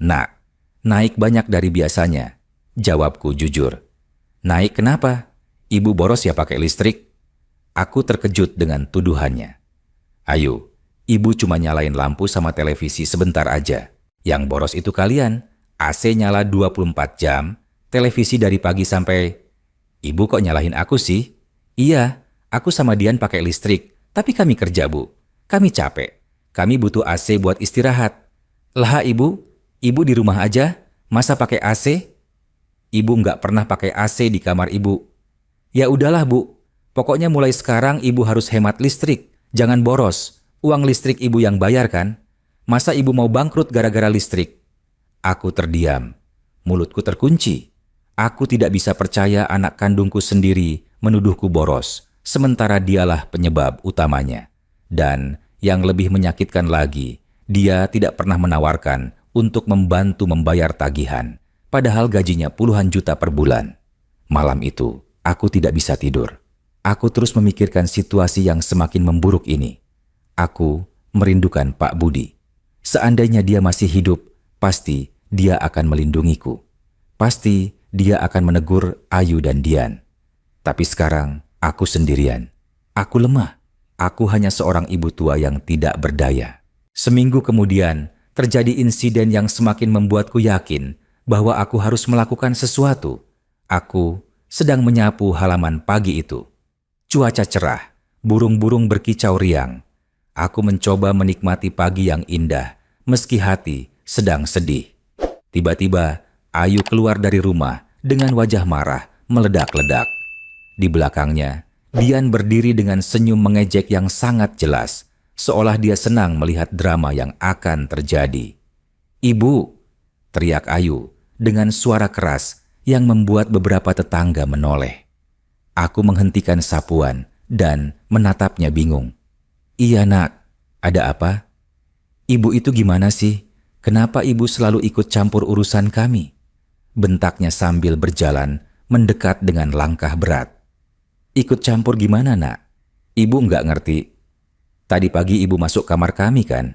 nak. Naik banyak dari biasanya. Jawabku jujur. Naik kenapa? Ibu boros ya pakai listrik? Aku terkejut dengan tuduhannya. Ayo, ibu cuma nyalain lampu sama televisi sebentar aja. Yang boros itu kalian. AC nyala 24 jam, televisi dari pagi sampai... Ibu kok nyalahin aku sih? Iya, aku sama Dian pakai listrik, tapi kami kerja, Bu. Kami capek. Kami butuh AC buat istirahat. Lah ibu di rumah aja, masa pakai AC? Ibu nggak pernah pakai AC di kamar ibu. Ya udahlah Bu, pokoknya mulai sekarang ibu harus hemat listrik, jangan boros. Uang listrik ibu yang bayar kan? Masa ibu mau bangkrut gara-gara listrik? Aku terdiam, mulutku terkunci. Aku tidak bisa percaya anak kandungku sendiri menuduhku boros, sementara dialah penyebab utamanya. Dan yang lebih menyakitkan lagi, dia tidak pernah menawarkan untuk membantu membayar tagihan. Padahal gajinya puluhan juta per bulan. Malam itu, aku tidak bisa tidur. Aku terus memikirkan situasi yang semakin memburuk ini. Aku merindukan Pak Budi. Seandainya dia masih hidup, pasti dia akan melindungiku. Pasti dia akan menegur Ayu dan Dian. Tapi sekarang, aku sendirian. Aku lemah. Aku hanya seorang ibu tua yang tidak berdaya. Seminggu kemudian, terjadi insiden yang semakin membuatku yakin bahwa aku harus melakukan sesuatu. Aku sedang menyapu halaman pagi itu. Cuaca cerah, burung-burung berkicau riang. Aku mencoba menikmati pagi yang indah, meski hati sedang sedih. Tiba-tiba, Ayu keluar dari rumah dengan wajah marah, meledak-ledak. Di belakangnya, Dian berdiri dengan senyum mengejek yang sangat jelas, seolah dia senang melihat drama yang akan terjadi. Ibu, teriak Ayu dengan suara keras yang membuat beberapa tetangga menoleh. Aku menghentikan sapuan dan menatapnya bingung. Iya nak, ada apa? Ibu itu gimana sih? Kenapa ibu selalu ikut campur urusan kami? Bentaknya sambil berjalan mendekat dengan langkah berat. Ikut campur gimana nak? Ibu nggak ngerti. Tadi pagi ibu masuk kamar kami kan?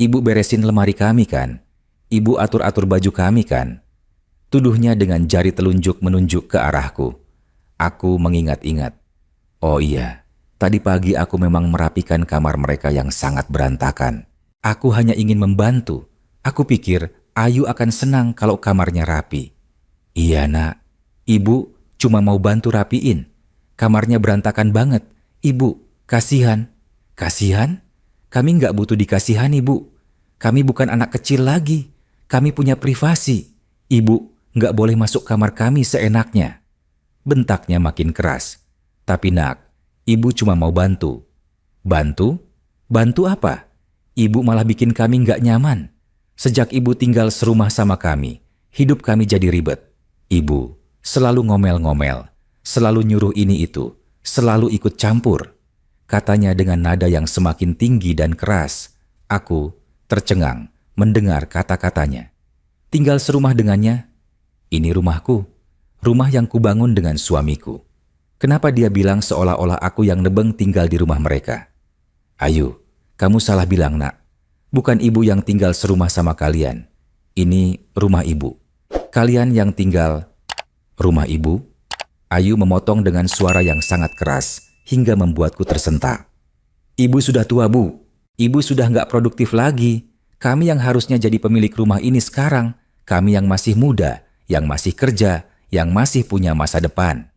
Ibu beresin lemari kami kan? Ibu atur-atur baju kami kan? Tuduhnya dengan jari telunjuk menunjuk ke arahku. Aku mengingat-ingat. Oh iya, tadi pagi aku memang merapikan kamar mereka yang sangat berantakan. Aku hanya ingin membantu. Aku pikir Ayu akan senang kalau kamarnya rapi. Iya nak, ibu cuma mau bantu rapiin. Kamarnya berantakan banget. Ibu, kasihan. Kasihan? Kami nggak butuh dikasihani, Bu. Kami bukan anak kecil lagi. Kami punya privasi. Ibu nggak boleh masuk kamar kami seenaknya. Bentaknya makin keras. Tapi nak, ibu cuma mau bantu. Bantu? Bantu apa? Ibu malah bikin kami nggak nyaman. Sejak ibu tinggal serumah sama kami, hidup kami jadi ribet. Ibu selalu ngomel-ngomel, selalu nyuruh ini itu, selalu ikut campur. Katanya dengan nada yang semakin tinggi dan keras. Aku tercengang mendengar kata-katanya. Tinggal serumah dengannya? Ini rumahku, rumah yang kubangun dengan suamiku. Kenapa dia bilang seolah-olah aku yang nebeng tinggal di rumah mereka? Ayu, kamu salah bilang nak. Bukan ibu yang tinggal serumah sama kalian. Ini rumah ibu. Kalian yang tinggal rumah ibu? Ayu memotong dengan suara yang sangat keras hingga membuatku tersentak. Ibu sudah tua, Bu. Ibu sudah nggak produktif lagi. Kami yang harusnya jadi pemilik rumah ini sekarang. Kami yang masih muda, yang masih kerja, yang masih punya masa depan.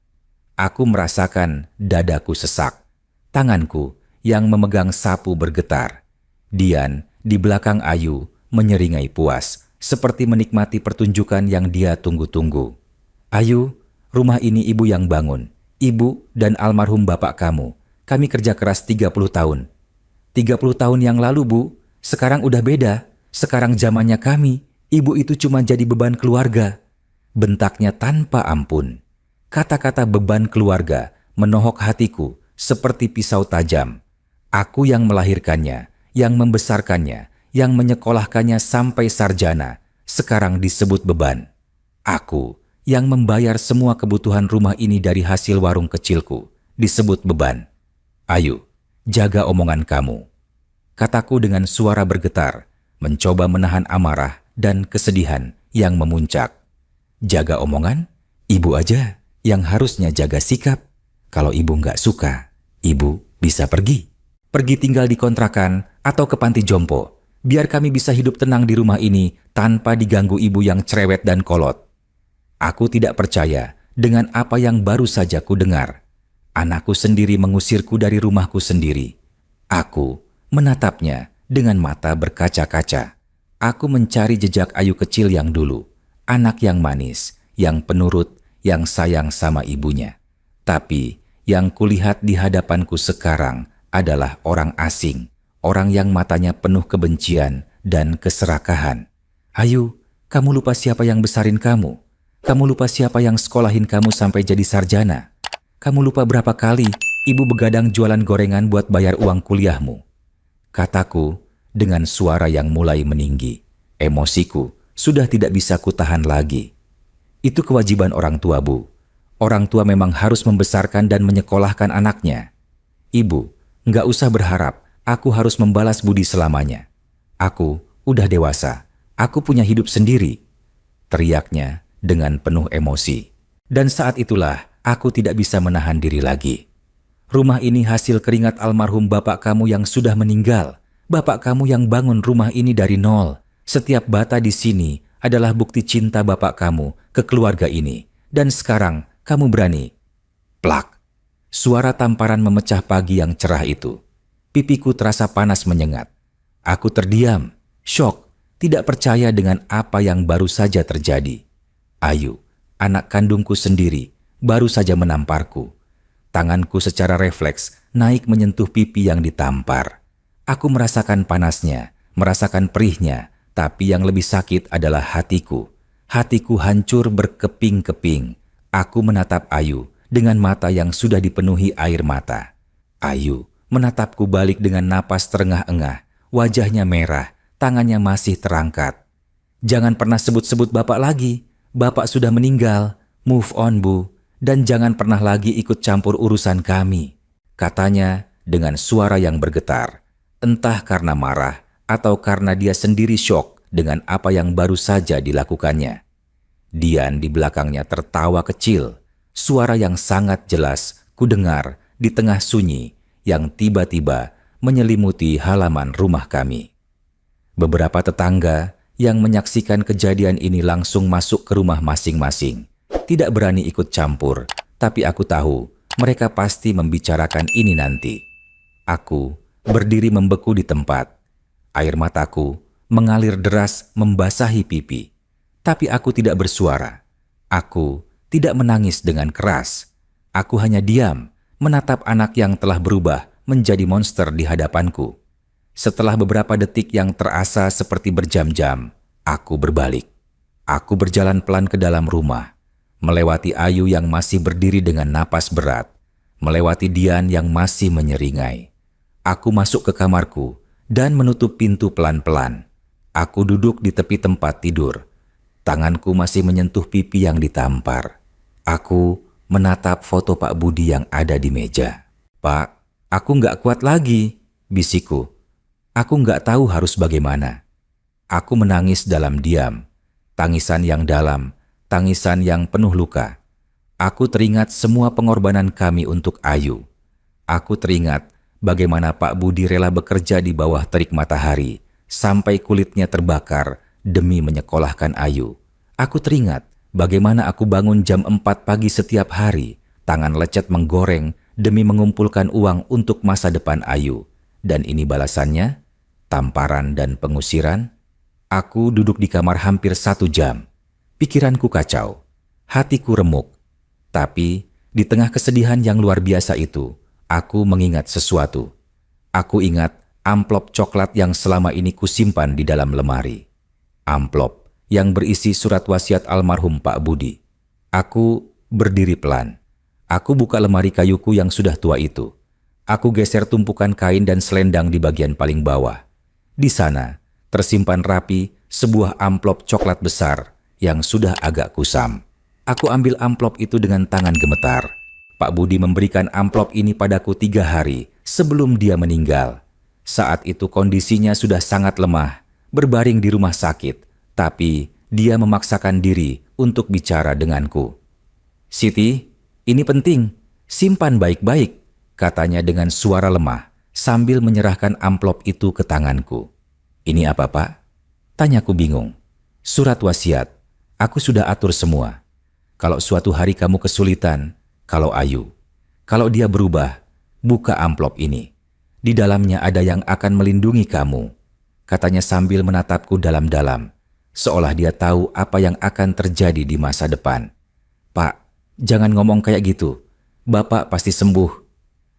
Aku merasakan dadaku sesak. Tanganku yang memegang sapu bergetar. Dian di belakang Ayu menyeringai puas, seperti menikmati pertunjukan yang dia tunggu-tunggu. Ayu, rumah ini ibu yang bangun. Ibu dan almarhum bapak kamu. Kami kerja keras 30 tahun. 30 tahun yang lalu, Bu. Sekarang udah beda. Sekarang zamannya kami. Ibu itu cuma jadi beban keluarga. Bentaknya tanpa ampun. Kata-kata beban keluarga menohok hatiku seperti pisau tajam. Aku yang melahirkannya, yang membesarkannya, yang menyekolahkannya sampai sarjana, sekarang disebut beban. Aku yang membayar semua kebutuhan rumah ini dari hasil warung kecilku, disebut beban. Ayu, jaga omongan kamu. Kataku dengan suara bergetar, mencoba menahan amarah dan kesedihan yang memuncak. Jaga omongan? Ibu aja yang harusnya jaga sikap. Kalau ibu nggak suka, ibu bisa pergi. Pergi tinggal di kontrakan atau ke panti jompo, biar kami bisa hidup tenang di rumah ini tanpa diganggu ibu yang cerewet dan kolot. Aku tidak percaya dengan apa yang baru saja ku dengar. Anakku sendiri mengusirku dari rumahku sendiri. Aku menatapnya dengan mata berkaca-kaca. Aku mencari jejak Ayu kecil yang dulu. Anak yang manis, yang penurut, yang sayang sama ibunya. Tapi yang kulihat di hadapanku sekarang adalah orang asing. Orang yang matanya penuh kebencian dan keserakahan. Ayu, kamu lupa siapa yang besarin kamu? Kamu lupa siapa yang sekolahin kamu sampai jadi sarjana? Kamu lupa berapa kali ibu begadang jualan gorengan buat bayar uang kuliahmu? Kataku dengan suara yang mulai meninggi. Emosiku sudah tidak bisa kutahan lagi. Itu kewajiban orang tua, Bu. Orang tua memang harus membesarkan dan menyekolahkan anaknya. Ibu, nggak usah berharap aku harus membalas budi selamanya. Aku udah dewasa. Aku punya hidup sendiri. Teriaknya dengan penuh emosi. Dan saat itulah aku tidak bisa menahan diri lagi. Rumah ini hasil keringat almarhum bapak kamu yang sudah meninggal. Bapak kamu yang bangun rumah ini dari nol. Setiap bata di sini adalah bukti cinta bapak kamu ke keluarga ini. Dan sekarang kamu berani. Plak. Suara tamparan memecah pagi yang cerah itu. Pipiku terasa panas menyengat. Aku terdiam, syok, tidak percaya dengan apa yang baru saja terjadi. Ayu, anak kandungku sendiri, baru saja menamparku. Tanganku secara refleks naik menyentuh pipi yang ditampar. Aku merasakan panasnya, merasakan perihnya, tapi yang lebih sakit adalah hatiku. Hatiku hancur berkeping-keping. Aku menatap Ayu dengan mata yang sudah dipenuhi air mata. Ayu menatapku balik dengan napas terengah-engah, wajahnya merah, tangannya masih terangkat. Jangan pernah sebut-sebut bapak lagi. Bapak sudah meninggal, move on, Bu, dan jangan pernah lagi ikut campur urusan kami, katanya dengan suara yang bergetar, entah karena marah atau karena dia sendiri syok dengan apa yang baru saja dilakukannya. Dian di belakangnya tertawa kecil, suara yang sangat jelas kudengar di tengah sunyi yang tiba-tiba menyelimuti halaman rumah kami. Beberapa tetangga yang menyaksikan kejadian ini langsung masuk ke rumah masing-masing. Tidak berani ikut campur, tapi aku tahu mereka pasti membicarakan ini nanti. Aku berdiri membeku di tempat. Air mataku mengalir deras membasahi pipi. Tapi aku tidak bersuara. Aku tidak menangis dengan keras. Aku hanya diam, menatap anak yang telah berubah menjadi monster di hadapanku. Setelah beberapa detik yang terasa seperti berjam-jam, aku berbalik. Aku berjalan pelan ke dalam rumah, melewati Ayu yang masih berdiri dengan napas berat, melewati Dian yang masih menyeringai. Aku masuk ke kamarku dan menutup pintu pelan-pelan. Aku duduk di tepi tempat tidur. Tanganku masih menyentuh pipi yang ditampar. Aku menatap foto Pak Budi yang ada di meja. Pak, aku nggak kuat lagi, bisikku. Aku nggak tahu harus bagaimana. Aku menangis dalam diam. Tangisan yang dalam, tangisan yang penuh luka. Aku teringat semua pengorbanan kami untuk Ayu. Aku teringat bagaimana Pak Budi rela bekerja di bawah terik matahari sampai kulitnya terbakar demi menyekolahkan Ayu. Aku teringat bagaimana aku bangun jam 4 pagi setiap hari, tangan lecet menggoreng demi mengumpulkan uang untuk masa depan Ayu. Dan ini balasannya, tamparan dan pengusiran. Aku duduk di kamar hampir 1 jam. Pikiranku kacau, hatiku remuk. Tapi di tengah kesedihan yang luar biasa itu, aku mengingat sesuatu. Aku ingat amplop coklat yang selama ini kusimpan di dalam lemari. Amplop yang berisi surat wasiat almarhum Pak Budi. Aku berdiri pelan. Aku buka lemari kayuku yang sudah tua itu. Aku geser tumpukan kain dan selendang di bagian paling bawah. Di sana tersimpan rapi sebuah amplop coklat besar yang sudah agak kusam. Aku ambil amplop itu dengan tangan gemetar. Pak Budi memberikan amplop ini padaku 3 hari sebelum dia meninggal. Saat itu kondisinya sudah sangat lemah, berbaring di rumah sakit, tapi dia memaksakan diri untuk bicara denganku. "Siti, ini penting, simpan baik-baik," katanya dengan suara lemah sambil menyerahkan amplop itu ke tanganku. "Ini apa, Pak?" Tanyaku bingung. "Surat wasiat, aku sudah atur semua. Kalau suatu hari kamu kesulitan, kalau dia berubah, buka amplop ini. Di dalamnya ada yang akan melindungi kamu," katanya sambil menatapku dalam-dalam, seolah dia tahu apa yang akan terjadi di masa depan. "Pak, jangan ngomong kayak gitu. Bapak pasti sembuh."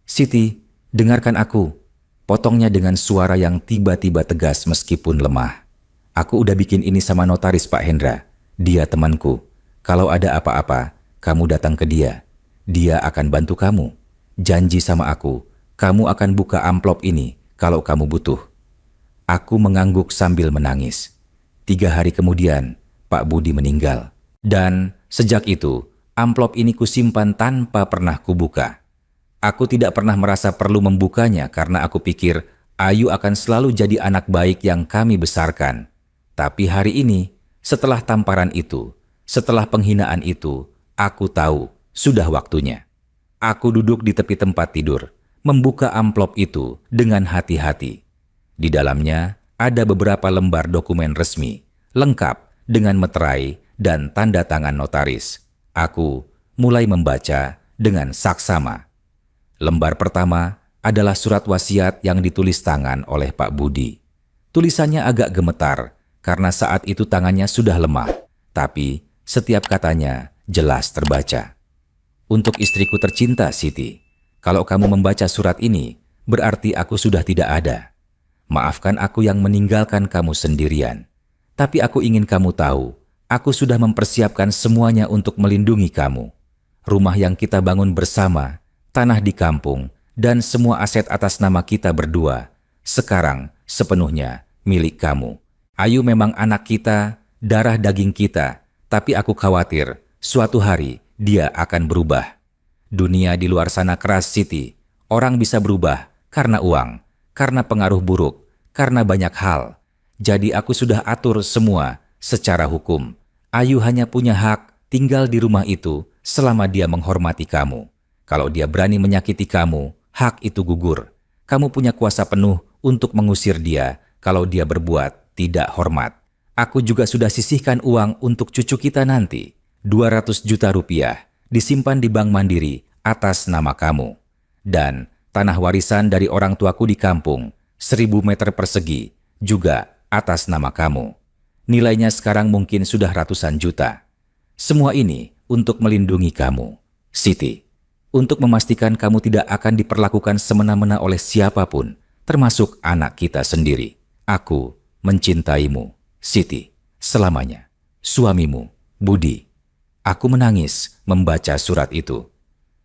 "Siti, dengarkan aku," potongnya dengan suara yang tiba-tiba tegas meskipun lemah. "Aku udah bikin ini sama notaris Pak Hendra. Dia temanku. Kalau ada apa-apa, kamu datang ke dia. Dia akan bantu kamu. Janji sama aku, kamu akan buka amplop ini kalau kamu butuh." Aku mengangguk sambil menangis. 3 hari kemudian, Pak Budi meninggal. Dan sejak itu, amplop ini kusimpan tanpa pernah kubuka. Aku tidak pernah merasa perlu membukanya karena aku pikir Ayu akan selalu jadi anak baik yang kami besarkan. Tapi hari ini, setelah tamparan itu, setelah penghinaan itu, aku tahu sudah waktunya. Aku duduk di tepi tempat tidur, membuka amplop itu dengan hati-hati. Di dalamnya ada beberapa lembar dokumen resmi, lengkap dengan meterai dan tanda tangan notaris. Aku mulai membaca dengan saksama. Lembar pertama adalah surat wasiat yang ditulis tangan oleh Pak Budi. Tulisannya agak gemetar karena saat itu tangannya sudah lemah, tapi setiap katanya jelas terbaca. "Untuk istriku tercinta, Siti, kalau kamu membaca surat ini, berarti aku sudah tidak ada. Maafkan aku yang meninggalkan kamu sendirian. Tapi aku ingin kamu tahu, aku sudah mempersiapkan semuanya untuk melindungi kamu. Rumah yang kita bangun bersama, tanah di kampung, dan semua aset atas nama kita berdua, sekarang sepenuhnya milik kamu. Ayu memang anak kita, darah daging kita, tapi aku khawatir suatu hari dia akan berubah. Dunia di luar sana keras, Siti. Orang bisa berubah karena uang, karena pengaruh buruk, karena banyak hal. Jadi aku sudah atur semua secara hukum. Ayu hanya punya hak tinggal di rumah itu selama dia menghormati kamu. Kalau dia berani menyakiti kamu, hak itu gugur. Kamu punya kuasa penuh untuk mengusir dia kalau dia berbuat tidak hormat. Aku juga sudah sisihkan uang untuk cucu kita nanti. 200 juta rupiah disimpan di Bank Mandiri atas nama kamu. Dan tanah warisan dari orang tuaku di kampung, 1000 meter persegi, juga atas nama kamu. Nilainya sekarang mungkin sudah ratusan juta. Semua ini untuk melindungi kamu, Siti. Untuk memastikan kamu tidak akan diperlakukan semena-mena oleh siapapun, termasuk anak kita sendiri. Aku mencintaimu, Siti, selamanya. Suamimu, Budi. Aku menangis membaca surat itu.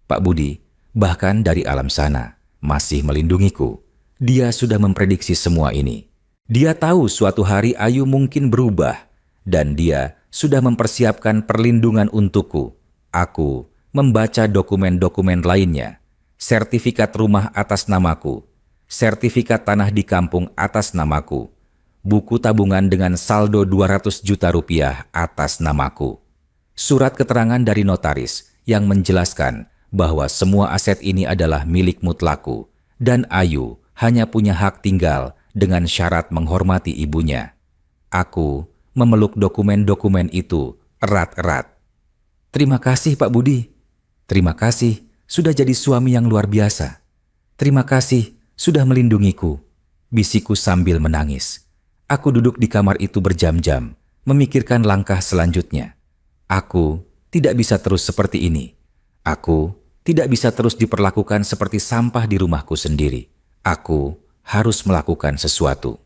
Pak Budi, bahkan dari alam sana, masih melindungiku. Dia sudah memprediksi semua ini. Dia tahu suatu hari Ayu mungkin berubah, dan dia sudah mempersiapkan perlindungan untukku. Aku membaca dokumen-dokumen lainnya, sertifikat rumah atas namaku, sertifikat tanah di kampung atas namaku, buku tabungan dengan saldo 200 juta rupiah atas namaku, surat keterangan dari notaris yang menjelaskan bahwa semua aset ini adalah milik mutlaku dan Ayu hanya punya hak tinggal dengan syarat menghormati ibunya. Aku memeluk dokumen-dokumen itu erat-erat. Terima kasih Pak Budi. Terima kasih sudah jadi suami yang luar biasa. Terima kasih sudah melindungiku, bisikku sambil menangis. Aku duduk di kamar itu berjam-jam, memikirkan langkah selanjutnya. Aku tidak bisa terus seperti ini. Aku tidak bisa terus diperlakukan seperti sampah di rumahku sendiri. Aku harus melakukan sesuatu.